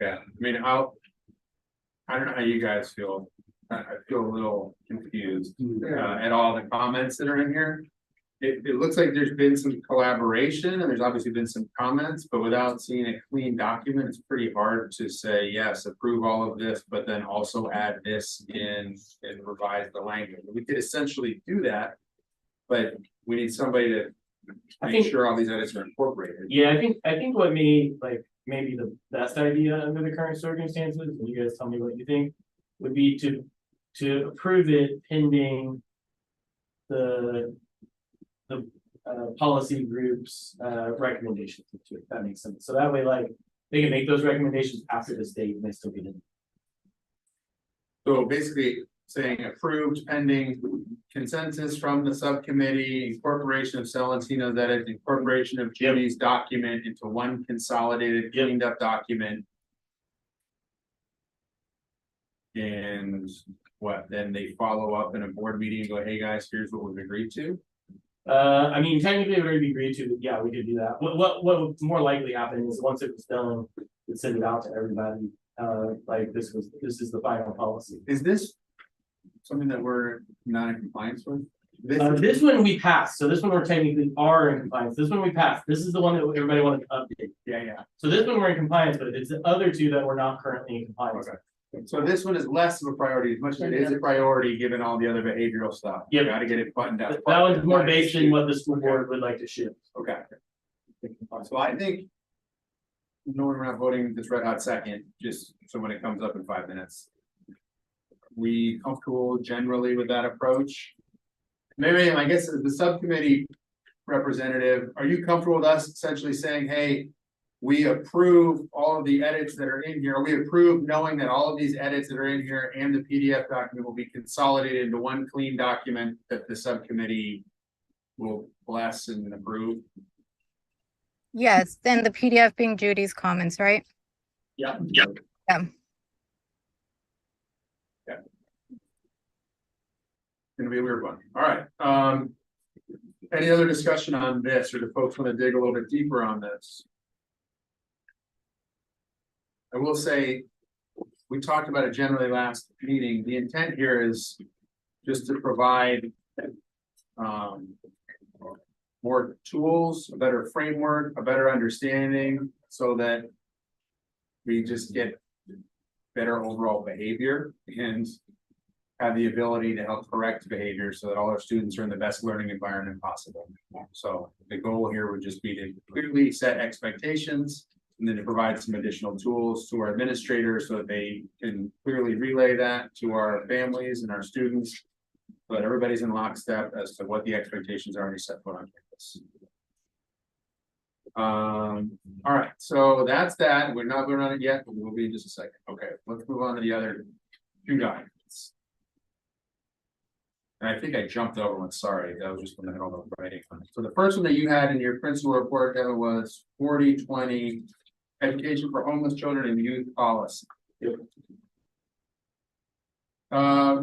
Yeah, I mean, I don't know how you guys feel. I feel a little confused at all the comments that are in here. It looks like there's been some collaboration and there's obviously been some comments, but without seeing a clean document, it's pretty hard to say, yes, approve all of this, but then also add this in and revise the language. We could essentially do that, but we need somebody to make sure all these edits are incorporated. Yeah, I think what maybe the best idea under the current circumstances, and you guys tell me what you think, would be to approve it pending the policy group's recommendations, if that makes sense. So that way, like, they can make those recommendations after this date and they still get in. So basically saying approved pending consensus from the subcommittee, incorporation of Celentino's edit, incorporation of Jimmy's document into one consolidated cleaned up document. And what, then they follow up in a board meeting and go, hey guys, here's what we've agreed to. I mean, technically, it would be agreed to. Yeah, we could do that. What would more likely happen is once it was done, we'd send it out to everybody. Like this is the final policy. Is this something that we're not in compliance with? This one we passed. So this one we're technically are in compliance. This one we passed. This is the one that everybody wanted to update. Yeah. So this one we're in compliance with. It's the other two that we're not currently in compliance with. So this one is less of a priority, as much as it is a priority given all the other behavioral stuff. Yeah, got to get it buttoned up. That one's more based in what the school board would like to shift. Okay. So I think, knowing we're not voting this red hot second, just so when it comes up in 5 minutes, we comfortable generally with that approach? Maybe, I guess as the subcommittee representative, are you comfortable with us essentially saying, hey, we approve all of the edits that are in here. We approve knowing that all of these edits that are in here and the PDF document will be consolidated into one clean document that the subcommittee will bless and approve? Yes, then the PDF being Judy's comments, right? Yeah. Yeah. Gonna be a weird one. All right. Any other discussion on this, or do folks want to dig a little bit deeper on this? I will say, we talked about it generally last meeting. The intent here is just to provide more tools, a better framework, a better understanding, so that we just get better overall behavior and have the ability to help correct behavior so that all our students are in the best learning environment possible. So the goal here would just be to clearly set expectations and then to provide some additional tools to our administrators so that they can clearly relay that to our families and our students, so that everybody's in lockstep as to what the expectations are already set foot on campus. All right, so that's that. We're not on it yet, but we'll be in just a second. Okay, let's move on to the other two documents. And I think I jumped over one. Sorry, that was just when I had all the writing on it. So the first one that you had in your principal report, Kevin, was 4020 education for homeless children and youth policy. Yep.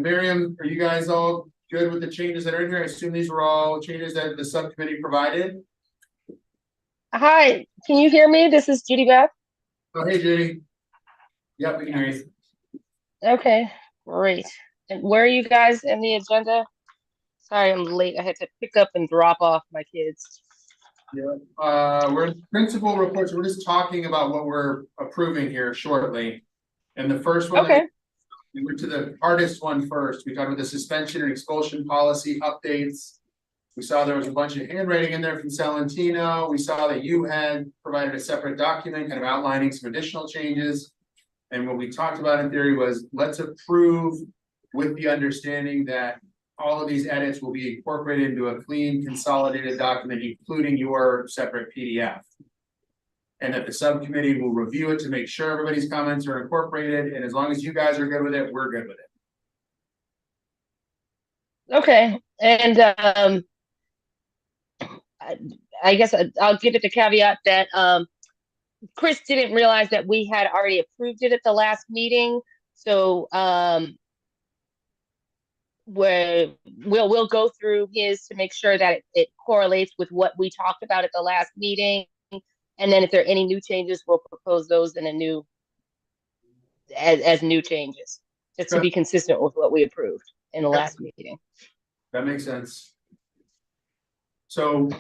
Miriam, are you guys all good with the changes that are in here? I assume these were all changes that the subcommittee provided. Hi, can you hear me? This is Judy Beth. Oh, hey, Judy. Yep, we can hear you. Okay, great. And where are you guys in the agenda? Sorry, I'm late. I had to pick up and drop off my kids. Yeah, we're in principal reports. We're just talking about what we're approving here shortly. And the first one, okay. We went to the hardest one first. We talked about the suspension and expulsion policy updates. We saw there was a bunch of handwriting in there from Celentino. We saw that you had provided a separate document kind of outlining some additional changes. And what we talked about in theory was, let's approve with the understanding that all of these edits will be incorporated into a clean consolidated document, including your separate PDF. And that the subcommittee will review it to make sure everybody's comments are incorporated. And as long as you guys are good with it, we're good with it. Okay, and I guess I'll give it the caveat that Chris didn't realize that we had already approved it at the last meeting. So we'll go through his to make sure that it correlates with what we talked about at the last meeting. And then if there are any new changes, we'll propose those in a new as new changes, just to be consistent with what we approved in the last meeting. That makes sense. So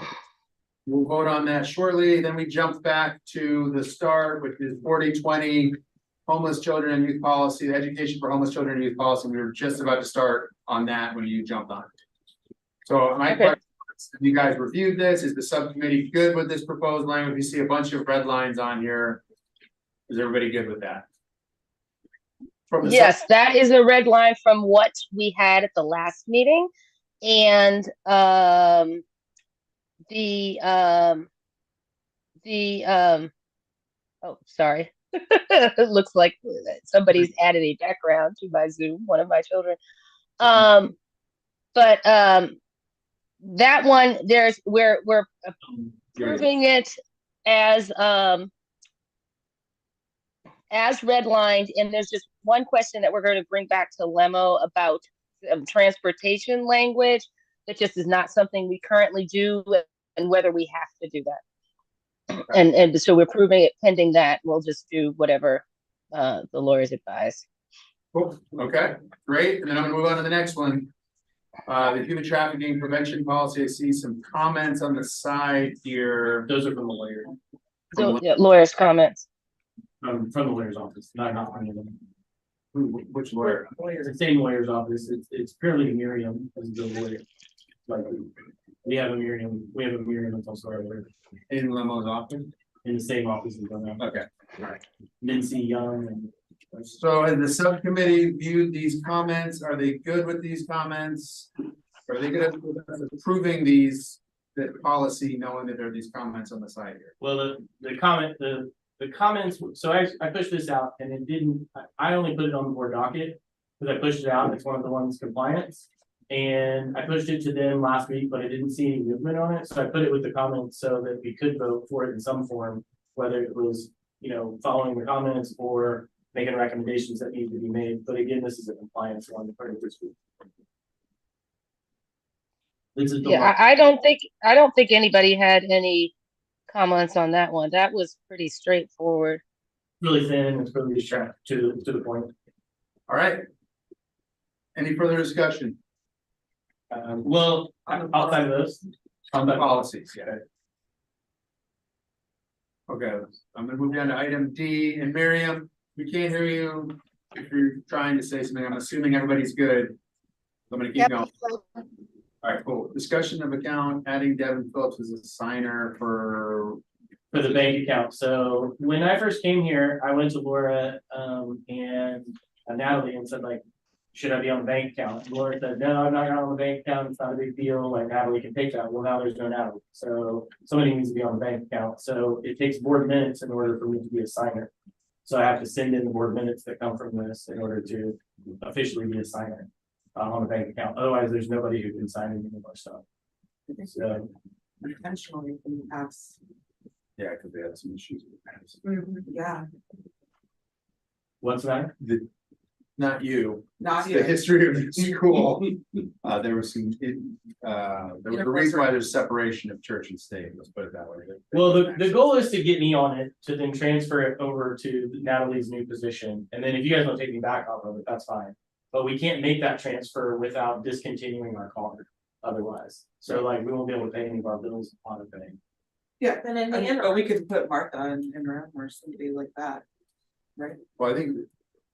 we'll vote on that shortly. Then we jump back to the start, which is 40-20 homeless children and youth policy, the education for homeless children and youth policy. We were just about to start on that when you jumped on. So my question is, have you guys reviewed this? Is the subcommittee good with this proposed language? You see a bunch of red lines on here. Is everybody good with that? Yes, that is a red line from what we had at the last meeting. And oh, sorry. It looks like somebody's added a background to my Zoom, one of my children. But that one, we're approving it as redlined, and there's just one question that we're going to bring back to Lemo about transportation language. That just is not something we currently do, and whether we have to do that. And so we're proving it pending that. We'll just do whatever the lawyers advise. Cool. Okay, great. And then I'm gonna move on to the next one. The human trafficking prevention policy. I see some comments on the side here. Those are from the lawyer, So yeah, lawyers' comments. from the lawyer's office, not from them. Which lawyer? It's the same lawyer's office. It's purely Miriam as the lawyer. Like we have a Miriam and also our lawyer In Lemo's office? in the same office as them. Okay, all right. Mincy Young and So has the subcommittee viewed these comments? Are they good with these comments? Are they good with us approving these, the policy, knowing that there are these comments on the side here? well, the comments, so I pushed this out and it didn't, I only put it on the board docket. Because I pushed it out, it's one of the ones compliance. And I pushed it to them last week, but I didn't see any movement on it, so I put it with the comments so that we could vote for it in some form. Whether it was, following the comments or making recommendations that need to be made, but again, this is a compliance one to part of this week. This is the Yeah, I don't think anybody had any comments on that one. That was pretty straightforward. really thin, it's really short to the point. All right. Any further discussion Well, outside of those, on the policies? Yeah. Okay, I'm gonna move down to item D, and Miriam, we can't hear you if you're trying to say something. I'm assuming everybody's good. I'm gonna keep Yep. going. All right, cool. Discussion of account, adding Devin Phillips as a signer for. for the bank account. So when I first came here, I went to Laura and Natalie and said, like, should I be on the bank account? And Laura said, no, I'm not on the bank account. It's not a big deal. Like, Natalie can take that. Well, now there's no Natalie. So somebody needs to be on the bank account. So it takes board minutes in order for me to be a signer. So I have to send in the board minutes that come from this in order to officially be a signer on the bank account. Otherwise, there's nobody who can sign any more stuff. So Intentionally in the past. Yeah, because they had some issues with that. Yeah, what's that? Not you. not The you. history of the school. There was some, there was a reason why there's separation of church and state, let's put it that way. Well, the goal is to get me on it, to then transfer it over to Natalie's new position. And then if you guys want to take me back off of it, that's fine. But we can't make that transfer without discontinuing our card otherwise. So like, we won't be able to pay any of our bills on a thing. Yeah, and in the end, or we could put Martha in room or somebody like that, right? Well, I think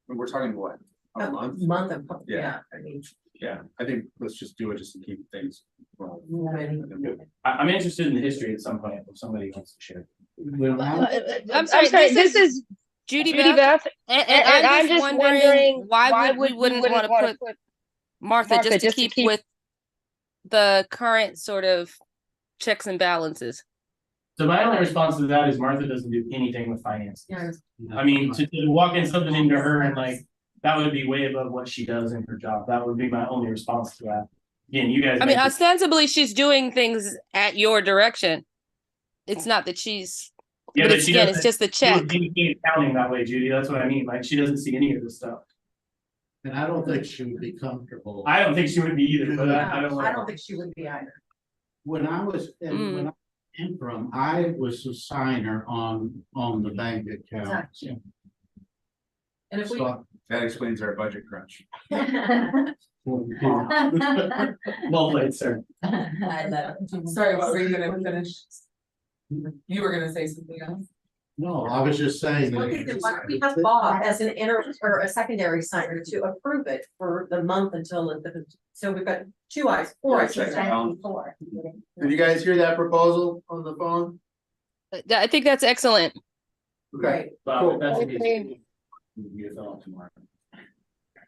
we're talking what, a month? Month and, Yeah. I mean. Yeah, I think let's just do it just to keep things rolling. I'm interested in the history at some point if somebody wants to share. I'm sorry, this is Judy Judy Beth, Beth. and I'm just wondering why we wouldn't want to put Martha Martha just to keep with the current sort of checks and balances. So my only response to that is Martha doesn't do anything with finance. Yeah. I mean, to walk in something into her and like, that would be way above what she does in her job. That would be my only response to that. Again, you guys. I mean, ostensibly she's doing things at your direction. It's not that she's, Yeah, but but it's, she again, it's just the check. Accounting that way, Judy. That's what I mean. Like, she doesn't see any of this stuff. And I don't think she would be comfortable. I don't think she would be either, but I don't know. I don't think she would be either. When I was when I came from, I was a signer on the bank account. And if we. So- That explains our budget crunch. Well played, sir. Sorry, what were you gonna finish? You were gonna say something else? No, I was just saying. that- Okay, then why don't we have Bob as an or a secondary signer to approve it for the month until so we've got four eyes. Did you guys hear that proposal on the phone? I think that's excellent. Okay, Great, Bob, that's I an agree. easy. We get that on tomorrow.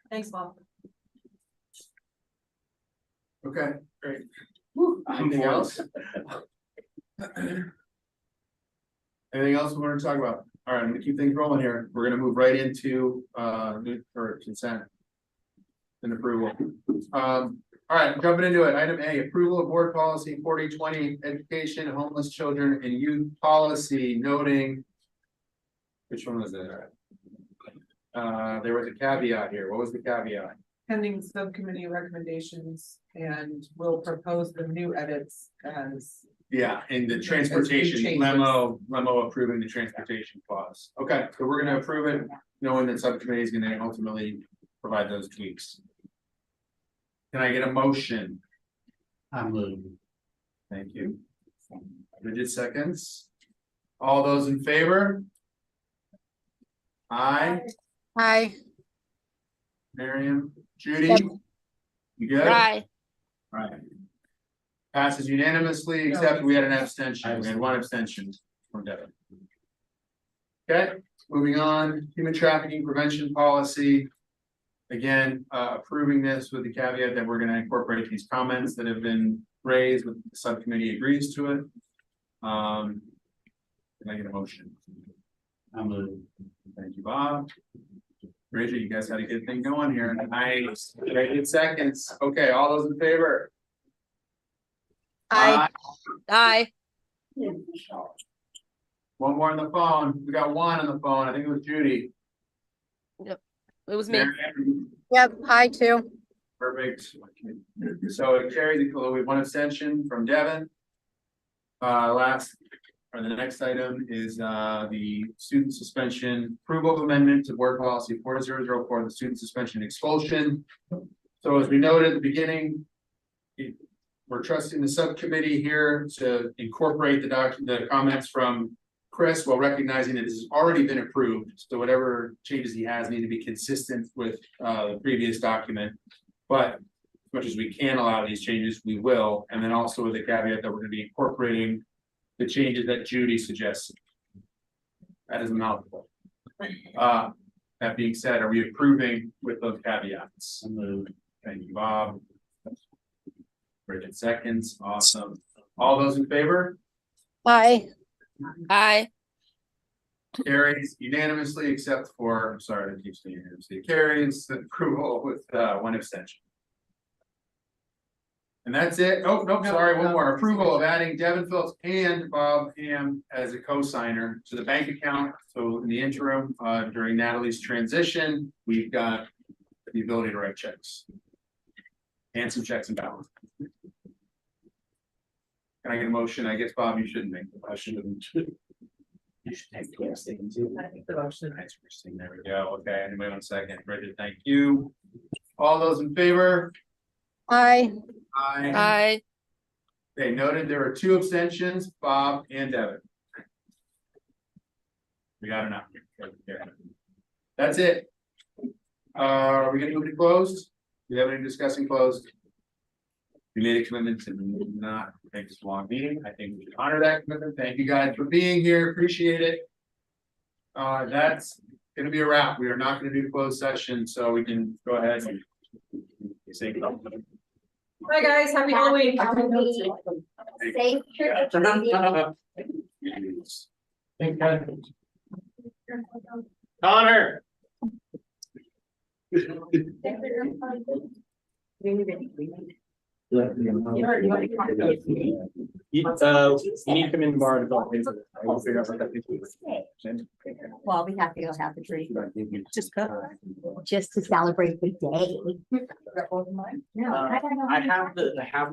thanks, Bob. okay, great. Anything else? Anything else we want to talk about? All right, I'm gonna keep things rolling here. We're gonna move right into for consent. And approval. All right, jumping into it. Item A, approval of board policy 4020, education, homeless children and youth policy, noting. Which one was that? There was a caveat here. What was the caveat? Pending subcommittee recommendations, and we'll propose the new edits as. Yeah, in the transportation changes. memo approving the transportation clause. Okay, so we're gonna approve it, knowing that subcommittee is gonna ultimately provide those tweaks. Can I get a motion? I'm moving. Thank you. Bridget seconds. All those in favor? Aye. Hi, Miriam, Judy? Yep. You good? Right. Right. Passes unanimously, except we had an abstention. We had one abstention from Devin. Okay, moving on, human trafficking prevention policy. Again, approving this with the caveat that we're gonna incorporate these comments that have been raised, with the subcommittee agrees to it. Can I get a motion? I'm moving. Thank you, Bob. Bridget, you guys had a good thing going here. Nice. 8 seconds. Okay, all those in favor? hi, Aye. One more on the phone. We got one on the phone. I think it was Judy. It was me. Mary? yep, hi too. Perfect. So it carries, we have one abstention from Devin. The next item is the student suspension approval of amendment to board policy 4004, the student suspension expulsion. So as we noted at the beginning, we're trusting the subcommittee here to incorporate the comments from Chris, while recognizing that this has already been approved. So whatever changes he has need to be consistent with the previous document. But as much as we can allow these changes, we will. And then also with the caveat that we're gonna be incorporating the changes that Judy suggested. That is a mouthful. That being said, are we approving with those caveats? I'm moving. Thank you, Bob. Bridget seconds, awesome. All those in favor? Hi, Aye. Carries unanimously, except for, I'm sorry, I keep saying unanimously, carries the approval with one abstention. And that's it. Oh, no, sorry, one more. Approval of adding Devin Phillips and Bob Ham as a co-signer to the bank account. So in the interim, during Natalie's transition, we've got the ability to write checks. And some checks and balances. Can I get a motion? I guess, Bob, you shouldn't make the motion. You should take the last thing too. I think the motion. Nice, Christine. There we go. Okay, anybody want a second? Bridget, thank you. All those in favor? hi, Aye. Aye. Okay, noted there are 2 abstentions, Bob and Devin. We got enough. That's it. Are we gonna move to closed? Do you have any discussing closed? We made a commitment to not make this a long meeting. I think we should honor that commitment. Thank you guys for being here. Appreciate it. That's gonna be a wrap. We are not gonna do closed session, so we can go ahead and say something. Hi, guys, happy Halloween. safe trip. Thank God. Connor. You need to come in tomorrow to talk. I will figure out what that is. Well, we have to go have the tree. Just to celebrate the day. No, I don't know. I have